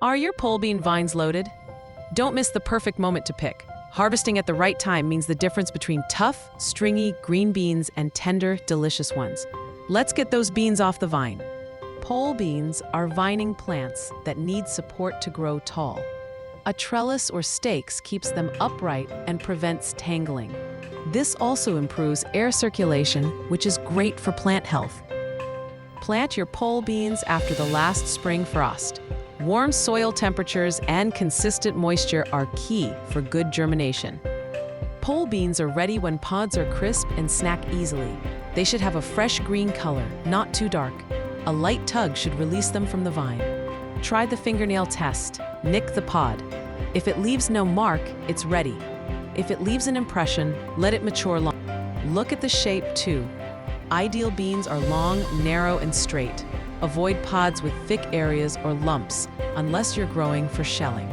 Are your pole bean vines loaded? Don't miss the perfect moment to pick. Harvesting at the right time means the difference between tough, stringy green beans and tender, delicious ones. Let's get those beans off the vine. Pole beans are vining plants that need support to grow tall. A trellis or stakes keeps them upright and prevents tangling. This also improves air circulation, which is great for plant health. Plant your pole beans after the last spring frost. Warm soil temperatures and consistent moisture are key for good germination. Pole beans are ready when pods are crisp and snack easily. They should have a fresh green color, not too dark. A light tug should release them from the vine. Try the fingernail test. Nick the pod. If it leaves no mark, it's ready. If it leaves an impression, let it mature long. Look at the shape too. Ideal beans are long, narrow, and straight. Avoid pods with thick areas or lumps, unless you're growing for shelling.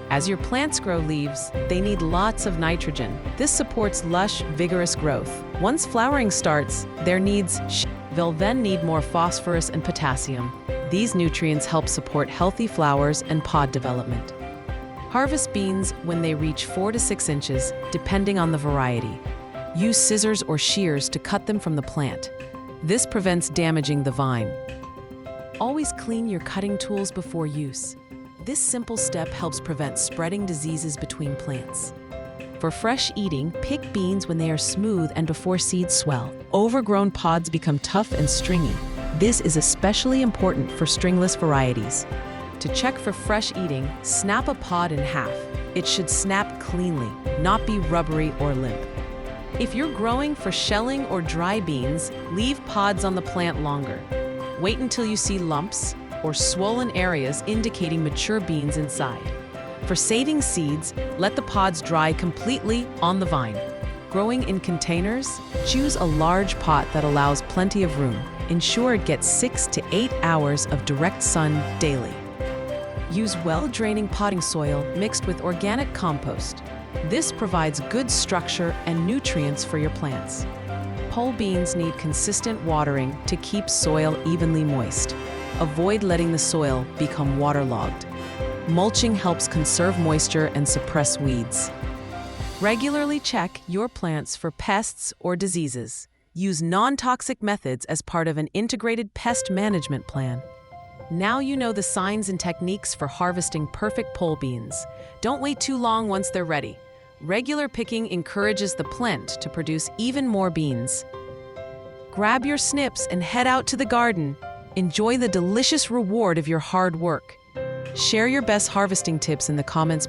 As your plants grow leaves, they need lots of nitrogen. This supports lush, vigorous growth. Once flowering starts, they'll then need more phosphorus and potassium. These nutrients help support healthy flowers and pod development. Harvest beans when they reach 4 to 6 inches, depending on the variety. Use scissors or shears to cut them from the plant. This prevents damaging the vine. Always clean your cutting tools before use. This simple step helps prevent spreading diseases between plants. For fresh eating, pick beans when they are smooth and before seeds swell. Overgrown pods become tough and stringy. This is especially important for stringless varieties. To check for fresh eating, snap a pod in half. It should snap cleanly, not be rubbery or limp. If you're growing for shelling or dry beans, leave pods on the plant longer. Wait until you see lumps or swollen areas indicating mature beans inside. For saving seeds, let the pods dry completely on the vine. Growing in containers, choose a large pot that allows plenty of room. Ensure it gets 6 to 8 hours of direct sun daily. Use well-draining potting soil mixed with organic compost. This provides good structure and nutrients for your plants. Pole beans need consistent watering to keep soil evenly moist. Avoid letting the soil become waterlogged. Mulching helps conserve moisture and suppress weeds. Regularly check your plants for pests or diseases. Use non-toxic methods as part of an integrated pest management plan. Now you know the signs and techniques for harvesting perfect pole beans. Don't wait too long once they're ready. Regular picking encourages the plant to produce even more beans. Grab your snips and head out to the garden. Enjoy the delicious reward of your hard work. Share your best harvesting tips in the comments.